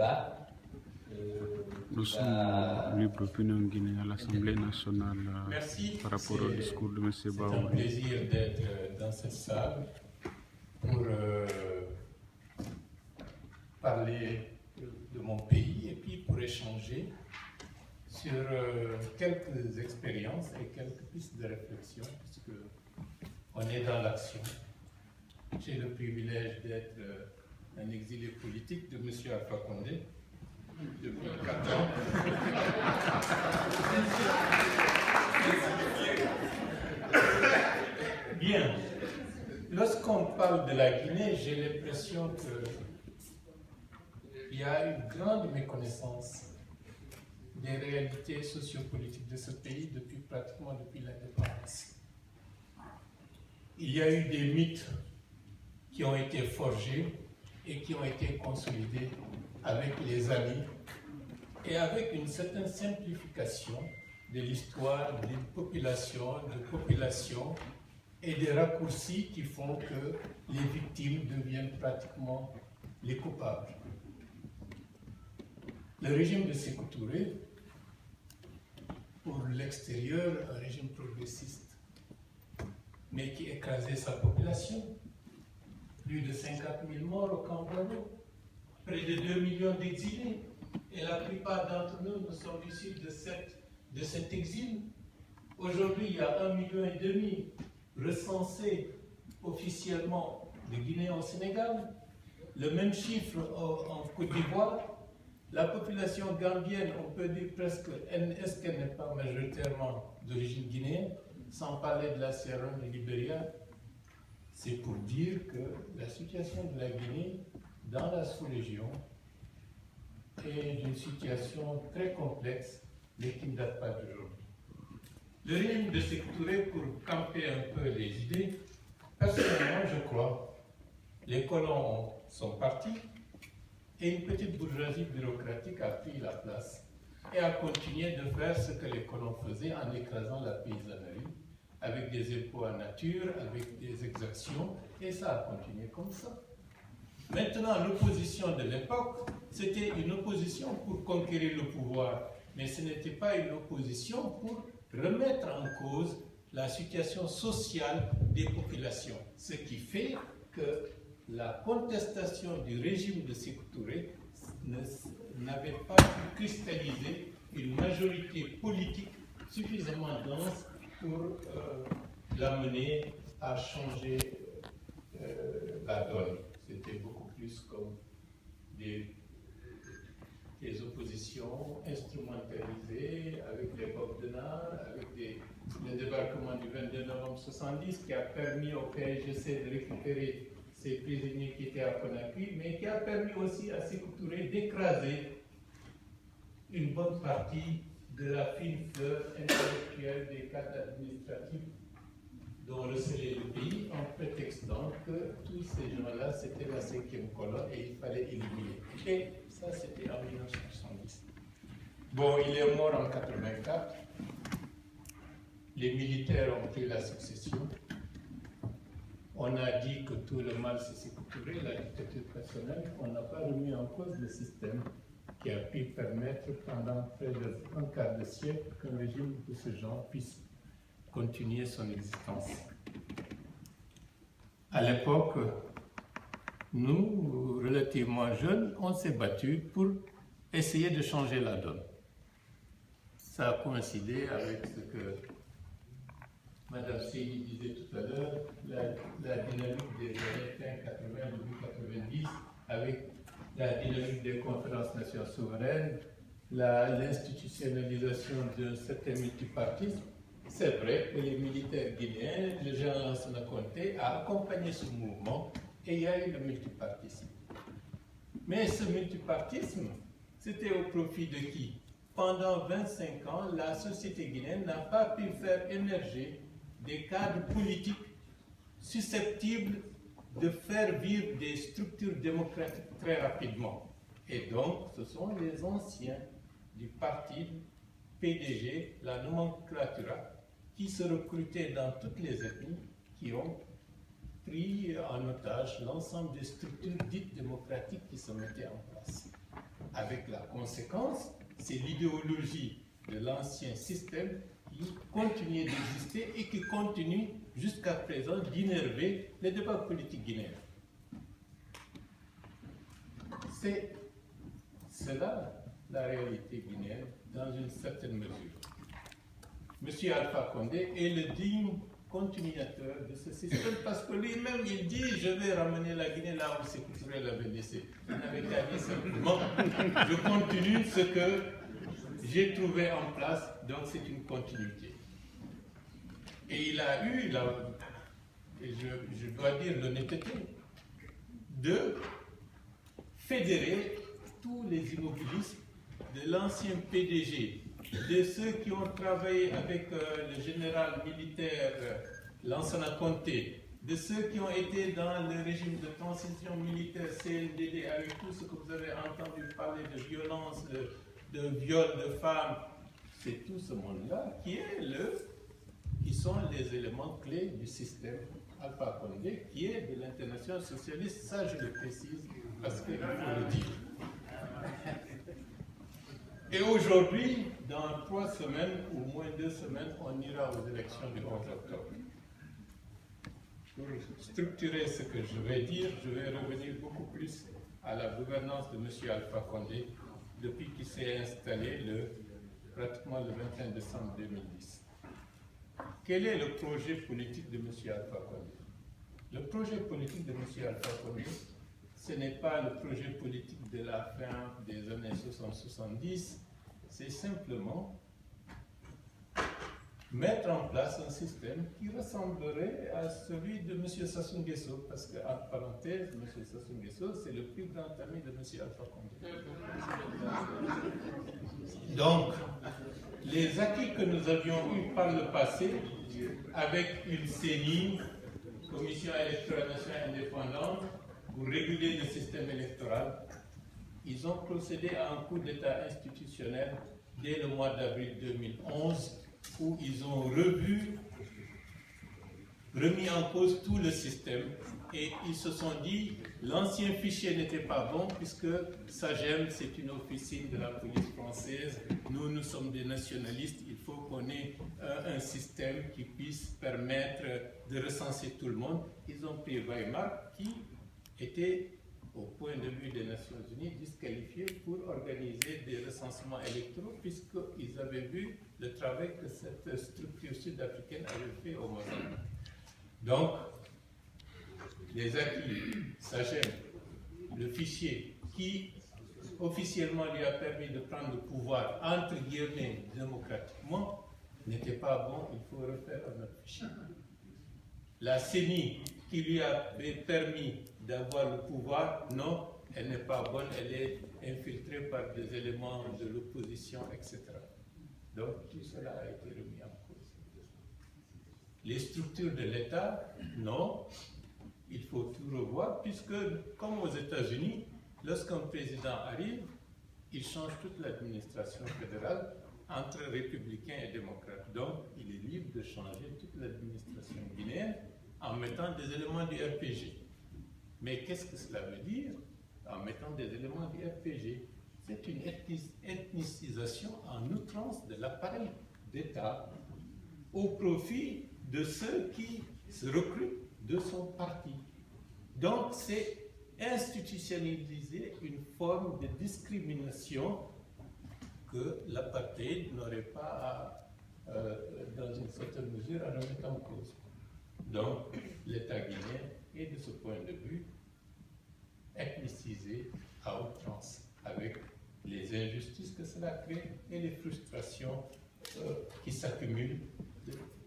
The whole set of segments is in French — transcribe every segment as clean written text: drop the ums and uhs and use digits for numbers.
débat. Nous sommes libres opinion Guinée à l'Assemblée nationale. Merci. Par rapport au discours de M. Baou. C'est un plaisir d'être dans cette salle pour parler de mon pays et puis pour échanger sur quelques expériences et quelques pistes de réflexion, puisque on est dans l'action. J'ai le privilège d'être un exilé politique de M. Alpha Condé depuis 4 ans. Bien. Lorsqu'on parle de la Guinée, j'ai l'impression qu'il y a une grande méconnaissance des réalités sociopolitiques de ce pays pratiquement depuis l'indépendance. Il y a eu des mythes qui ont été forgés et qui ont été consolidés avec les années et avec une certaine simplification de l'histoire d'une population, de populations et des raccourcis qui font que les victimes deviennent pratiquement les coupables. Le régime de Sékou Touré, pour l'extérieur, un régime progressiste, mais qui écrasait sa population. Plus de 50 000 morts au Cambodge, près de 2 millions d'exilés. Et la plupart d'entre nous, nous sommes issus de cet exil. Aujourd'hui, il y a 1,5 million recensés officiellement de Guinéens au Sénégal. Le même chiffre en Côte d'Ivoire. La population gambienne, on peut dire presque, est-ce qu'elle n'est pas majoritairement d'origine guinéenne, sans parler de la Sierra Leone et du Libéria. C'est pour dire que la situation de la Guinée dans la sous-région est une situation très complexe, mais qui ne date pas d'aujourd'hui. Le régime de Sékou Touré, pour camper un peu les idées, personnellement, je crois, les colons sont partis et une petite bourgeoisie bureaucratique a pris la place et a continué de faire ce que les colons faisaient en écrasant la paysannerie, avec des impôts en nature, avec des exactions, et ça a continué comme ça. Maintenant, l'opposition de l'époque, c'était une opposition pour conquérir le pouvoir, mais ce n'était pas une opposition pour remettre en cause la situation sociale des populations, ce qui fait que la contestation du régime de Sékou Touré n'avait pas pu cristalliser une majorité politique suffisamment dense pour l'amener à changer la donne. C'était beaucoup plus comme des oppositions instrumentalisées avec l'époque de Nard, avec le débarquement du 22 novembre 1970 qui a permis au PAIGC de récupérer ces prisonniers qui étaient à Conakry, mais qui a permis aussi à Sékou Touré d'écraser une bonne partie de la fine fleur intellectuelle des cadres administratifs dont recelait le pays en prétextant que tous ces gens-là, c'était la 5e colonne et il fallait éliminer. Et ça, c'était en 1970. Bon, il est mort en 1984. Les militaires ont pris la succession. On a dit que tout le mal, c'est Sékou Touré, la dictature personnelle. On n'a pas remis en cause le système qui a pu permettre pendant près d'un quart de siècle qu'un régime de ce genre puisse continuer son existence. À l'époque, nous, relativement jeunes, on s'est battus pour essayer de changer la donne. Ça a coïncidé avec ce que Mme Seyni disait tout à l'heure, la dynamique des années fin 80, début 90, avec la dynamique des conférences nationales souveraines, l'institutionnalisation d'un certain multipartisme. C'est vrai que les militaires guinéens, le général Lansana Conté, a accompagné ce mouvement et il y a eu le multipartisme. Mais ce multipartisme, c'était au profit de qui? Pendant 25 ans, la société guinéenne n'a pas pu faire émerger des cadres politiques susceptibles de faire vivre des structures démocratiques très rapidement. Et donc, ce sont les anciens du parti PDG, la nomenclatura, qui se recrutaient dans toutes les ethnies, qui ont pris en otage l'ensemble des structures dites démocratiques qui se mettaient en place. avec la conséquence, c'est l'idéologie de l'ancien système qui continue d'exister et qui continue jusqu'à présent d'innerver les débats politiques guinéens. C'est cela la réalité guinéenne dans une certaine mesure. M. Alpha Condé est le digne continuateur de ce système parce que lui-même il dit je vais ramener la Guinée là où Sékou Touré l'avait laissé. Il n'avait qu'à dire simplement je continue ce que j'ai trouvé en place, donc c'est une continuité. Et il a eu, je dois dire l'honnêteté, de fédérer tous les immobilistes de l'ancien PDG, de ceux qui ont travaillé avec le général militaire Lansana Conté, de ceux qui ont été dans le régime de transition militaire CNDD, avec tout ce que vous avez entendu parler de violence, de viol de femmes, c'est tout ce monde-là qui sont les éléments clés du système Alpha Condé, qui est de l'international socialiste. Ça, je le précise parce qu'il faut le dire. Et aujourd'hui, dans 3 semaines ou moins 2 semaines, on ira aux élections du 11 octobre. Pour structurer ce que je vais dire, je vais revenir beaucoup plus à la gouvernance de M. Alpha Condé depuis qu'il s'est installé pratiquement le 21 décembre 2010. Quel est le projet politique de M. Alpha Condé? Le projet politique de M. Alpha Condé, ce n'est pas le projet politique de la fin des années 60-70, c'est simplement mettre en place un système qui ressemblerait à celui de M. Sassou Nguesso, parce qu'en parenthèse, M. Sassou Nguesso, c'est le plus grand ami de M. Alpha Condé. Donc, les acquis que nous avions eus par le passé, avec une CENI, Commission électorale nationale indépendante, pour réguler le système électoral, ils ont procédé à un coup d'État institutionnel dès le mois d'avril 2011, où ils ont remis en cause tout le système et ils se sont dit l'ancien fichier n'était pas bon puisque SAGEM c'est une officine de la police française, nous sommes des nationalistes, il faut qu'on ait un système qui puisse permettre de recenser tout le monde. Ils ont pris Weimar qui était au point de vue des Nations Unies, disqualifiés pour organiser des recensements électoraux, puisqu'ils avaient vu le travail que cette structure sud-africaine avait fait au Mozambique. Donc, les acquis, SAGEM, le fichier qui officiellement lui a permis de prendre le pouvoir, entre guillemets, démocratiquement, n'était pas bon, il faut refaire un autre fichier. La CENI, qui lui avait permis d'avoir le pouvoir, non, elle n'est pas bonne, elle est infiltrée par des éléments de l'opposition, etc. Donc tout cela a été remis en cause. Les structures de l'État, non, il faut tout revoir, puisque comme aux États-Unis, lorsqu'un président arrive, il change toute l'administration fédérale entre républicains et démocrates. Donc il est libre de changer toute l'administration guinéenne en mettant des éléments du RPG. Mais qu'est-ce que cela veut dire en mettant des éléments du RPG? C'est une ethnicisation en outrance de l'appareil d'État au profit de ceux qui se recrutent de son parti. Donc c'est institutionnaliser une forme de discrimination que l'apartheid n'aurait pas, dans une certaine mesure, à remettre en cause. Donc l'État guinéen est de ce point de vue ethnicisé à outrance, avec les injustices que cela crée et les frustrations qui s'accumulent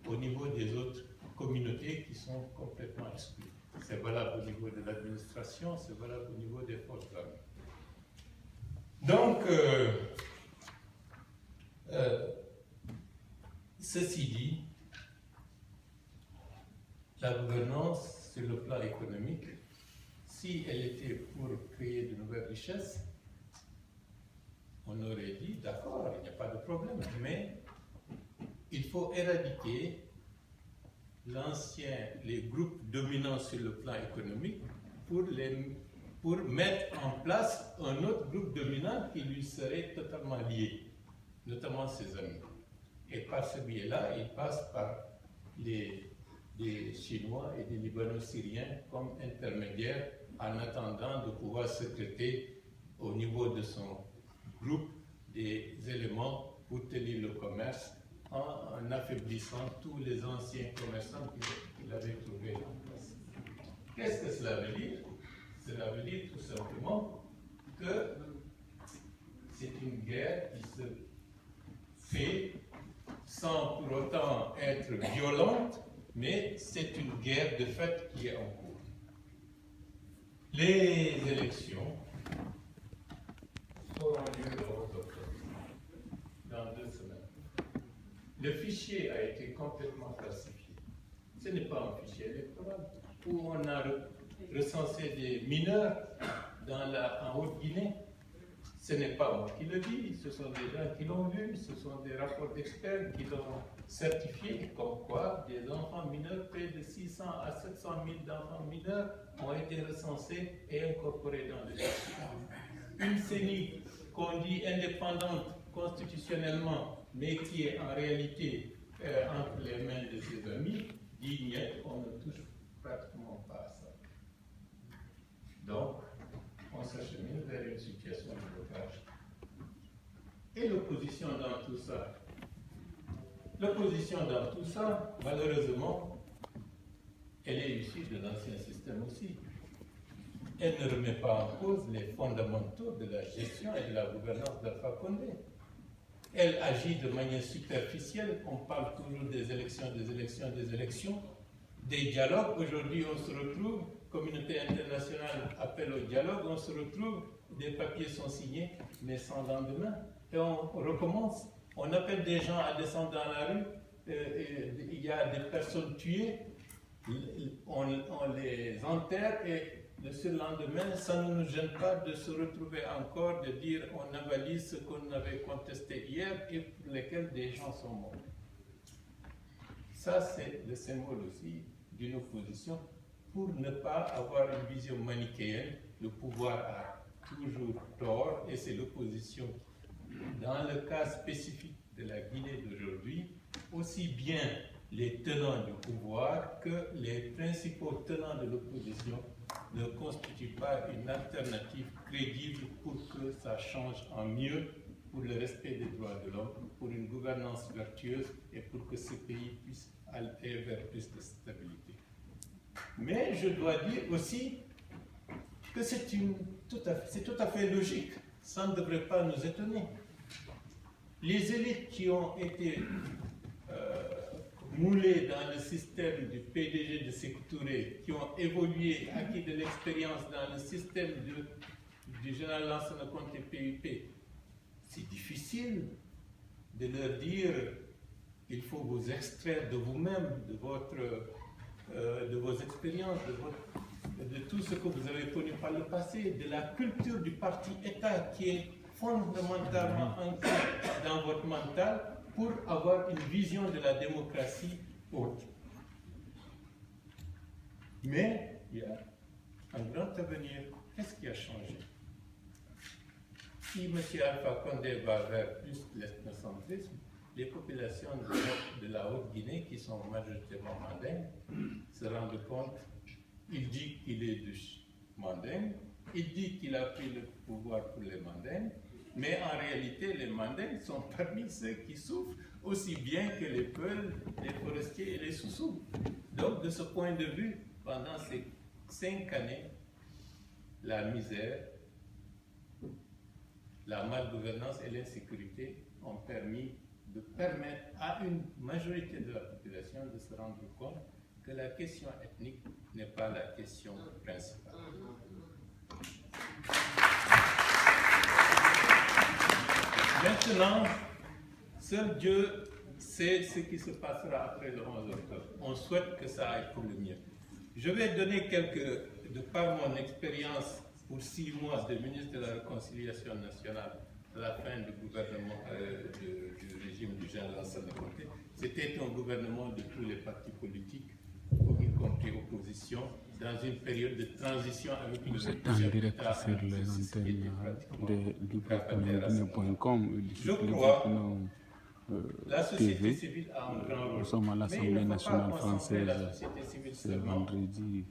au niveau des autres communautés qui sont complètement exclues. C'est valable au niveau de l'administration, c'est valable au niveau des forces armées. Donc, ceci dit, la gouvernance sur le plan économique, si elle était pour créer de nouvelles richesses, on aurait dit, d'accord, il n'y a pas de problème, mais il faut éradiquer les groupes dominants sur le plan économique pour pour mettre en place un autre groupe dominant qui lui serait totalement lié, notamment ses amis. Et par ce biais-là, il passe par des Chinois et des Libano-Syriens comme intermédiaires en attendant de pouvoir secréter au niveau de son groupe des éléments pour tenir le commerce en affaiblissant tous les anciens commerçants qu'il avait trouvés en place. Qu'est-ce que cela veut dire? Cela veut dire tout simplement que c'est une guerre qui se fait sans pour autant être violente, mais c'est une guerre de fait qui est en cours. Les élections auront lieu le 11 octobre, dans 2 semaines. Le fichier a été complètement falsifié. Ce n'est pas un fichier électoral où on a recensé des mineurs en Haute-Guinée. Ce n'est pas moi qui le dis, ce sont des gens qui l'ont vu, ce sont des rapports d'experts qui l'ont certifié, comme quoi des enfants mineurs, près de 600 à 700 000 d'enfants mineurs ont été recensés et incorporés dans le fichier. Une CENI qu'on dit indépendante constitutionnellement, mais qui est en réalité entre les mains de ses amis, dit niet, on ne touche pratiquement pas à ça. Donc, on s'achemine vers une situation de blocage. Et l'opposition dans tout ça? L'opposition dans tout ça, malheureusement, elle est issue de l'ancien système aussi. Elle ne remet pas en cause les fondamentaux de la gestion et de la gouvernance d'Alpha Condé. Elle agit de manière superficielle. On parle toujours des élections, des élections, des élections, des dialogues. Aujourd'hui, on se retrouve, communauté internationale appelle au dialogue, on se retrouve, des papiers sont signés, mais sans lendemain. Et on recommence. On appelle des gens à descendre dans la rue, il y a des personnes tuées, on les enterre et le surlendemain, ça ne nous gêne pas de se retrouver encore, de dire on avalise ce qu'on avait contesté hier et pour lesquels des gens sont morts. Ça, c'est le symbole aussi d'une opposition pour ne pas avoir une vision manichéenne. Le pouvoir a toujours tort et c'est l'opposition. Dans le cas spécifique de la Guinée d'aujourd'hui, aussi bien les tenants du pouvoir que les principaux tenants de l'opposition ne constituent pas une alternative crédible pour que ça change en mieux pour le respect des droits de l'homme, pour une gouvernance vertueuse et pour que ce pays puisse aller vers plus de stabilité. Mais je dois dire aussi que c'est tout à fait logique. Ça ne devrait pas nous étonner. Les élites qui ont été moulées dans le système du PDG de Sékou Touré, qui ont évolué, acquis de l'expérience dans le système du général Lansana Conté PUP, c'est difficile de leur dire il faut vous extraire de vous-même, de vos expériences, de tout ce que vous avez connu par le passé, de la culture du parti-État qui est fondamentalement ancrée dans votre mental pour avoir une vision de la démocratie haute. Mais il y a un grand avenir. Qu'est-ce qui a changé? Si M. Alpha Condé va vers plus l'ethnocentrisme, les populations de la Haute-Guinée, qui sont majoritairement mandingues, se rendent compte, il dit qu'il est de mandingue, il dit qu'il a pris le pouvoir pour les mandingues, mais en réalité, les mandingues sont parmi ceux qui souffrent aussi bien que les Peuls, les forestiers et les Soussous. Donc, de ce point de vue, pendant ces 5 années, la misère, la malgouvernance et l'insécurité ont permis de permettre à une majorité de la population de se rendre compte que la question ethnique n'est pas la question principale. Maintenant, seul Dieu sait ce qui se passera après le 11 octobre. On souhaite que ça aille pour le mieux. Je vais donner de par mon expérience pour 6 mois de ministre de la Réconciliation nationale, à la fin du gouvernement du régime du général Lansana Conté. C'était un gouvernement de tous les partis politiques, y compris opposition, dans une période de transition avec une Vous êtes en direct sur les antennes de libreopinion.com et du Libre la société TV. civile a un grand rôle. Nous sommes à l'Assemblée nationale française. C'est vendredi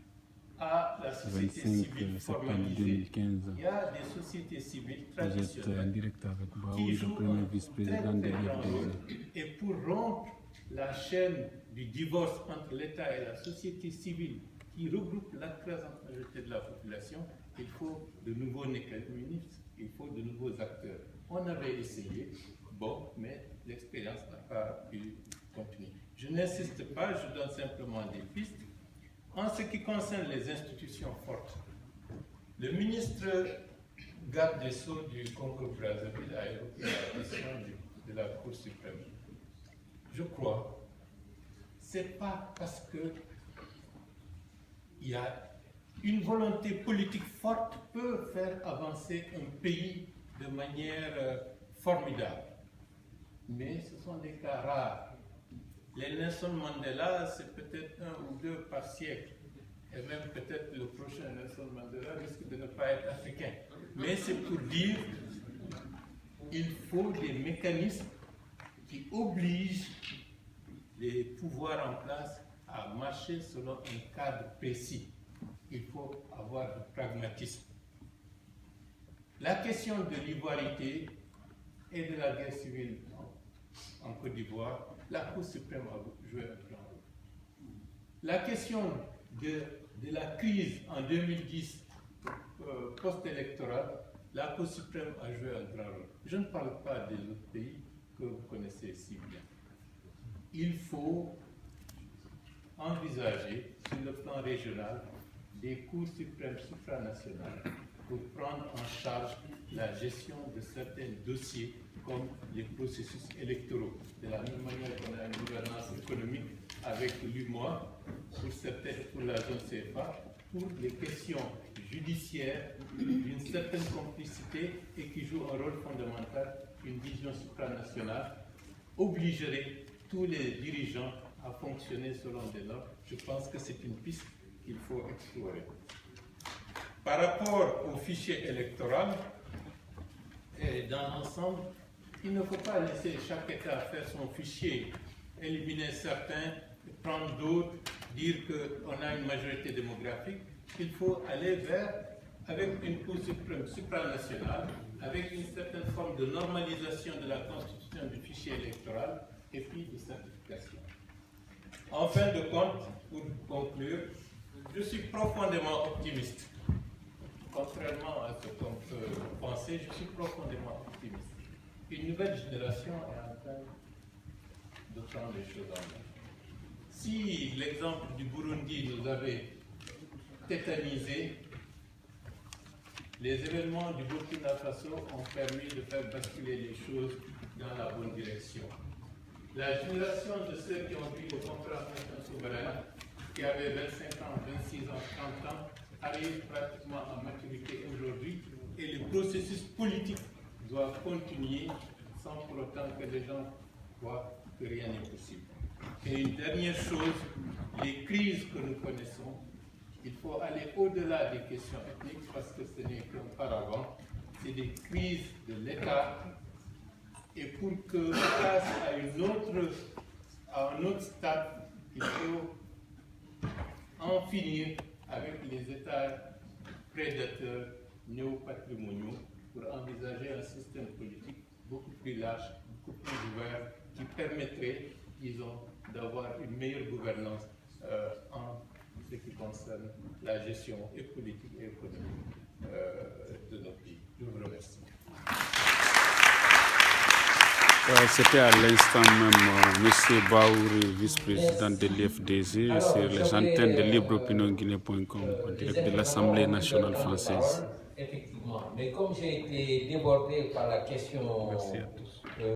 à la société 25 civile septembre formalisée. 2015. Il y a des sociétés civiles Vous êtes en traditionnelles direct avec qui Baoui, le jouent premier un vice-président de très grand rôle. l'FDG. Et pour rompre la chaîne du divorce entre l'État et la société civile qui regroupe l'écrasante majorité de la population, il faut de nouveaux mécanismes, il faut de nouveaux acteurs. On avait essayé, bon, mais l'expérience n'a pas pu continuer. Je n'insiste pas, je donne simplement des pistes. En ce qui concerne les institutions fortes, le ministre garde des Sceaux du Congo-Brazzaville a évoqué la question de la Cour suprême. Je crois, c'est pas parce que il y a une volonté politique forte peut faire avancer un pays de manière formidable. Mais ce sont des cas rares. Les Nelson Mandela, c'est peut-être 1 ou 2 par siècle. Et même peut-être le prochain Nelson Mandela risque de ne pas être africain. Mais c'est pour dire qu'il faut des mécanismes qui obligent les pouvoirs en place à marcher selon un cadre précis. Il faut avoir du pragmatisme. La question de l'ivoirité et de la guerre civile en Côte d'Ivoire, la Cour suprême a joué un grand rôle. La question de la crise en 2010 post-électorale, la Cour suprême a joué un grand rôle. Je ne parle pas des autres pays que vous connaissez si bien. Il faut envisager sur le plan régional des cours suprêmes supranationales pour prendre en charge la gestion de certains dossiers comme les processus électoraux. De la même manière qu'on a une gouvernance économique avec l'UMOA pour la zone CFA, pour les questions judiciaires d'une certaine complicité et qui jouent un rôle fondamental, une vision supranationale obligerait tous les dirigeants à fonctionner selon des normes. Je pense que c'est une piste qu'il faut explorer. Par rapport au fichier électoral, et dans l'ensemble, il ne faut pas laisser chaque État faire son fichier, éliminer certains, prendre d'autres, dire qu'on a une majorité démographique. Il faut aller avec une Cour suprême supranationale, avec une certaine forme de normalisation de la constitution du fichier électoral et puis de simplification. En fin de compte, pour conclure, je suis profondément optimiste. Contrairement à ce qu'on peut penser, je suis profondément optimiste. Une nouvelle génération est en train de prendre les choses en main. Si l'exemple du Burundi nous avait tétanisé, les événements du Burkina Faso ont permis de faire basculer les choses dans la bonne direction. La génération de ceux qui ont vu le contrat souverain, qui avaient 25 ans, 26 ans, 30 ans, arrive pratiquement à maturité aujourd'hui et le processus politique doit continuer sans pour autant que les gens voient que rien n'est possible. Et une dernière chose, les crises que nous connaissons, il faut aller au-delà des questions ethniques parce que ce n'est qu'un paravent, c'est des crises de l'État et pour que face à un autre stade, il faut en finir avec les États prédateurs néopatrimoniaux pour envisager un système politique beaucoup plus large, beaucoup plus ouvert, qui permettrait, disons, d'avoir une meilleure gouvernance en ce qui concerne la gestion et politique et économique de notre pays. Je vous remercie. C'était à l'instant même M. Baouri, vice-président de l'FDG, sur les antennes de libreopinionguinée.com, en direct de l'Assemblée nationale française. Effectivement, mais comme j'ai été débordé par la question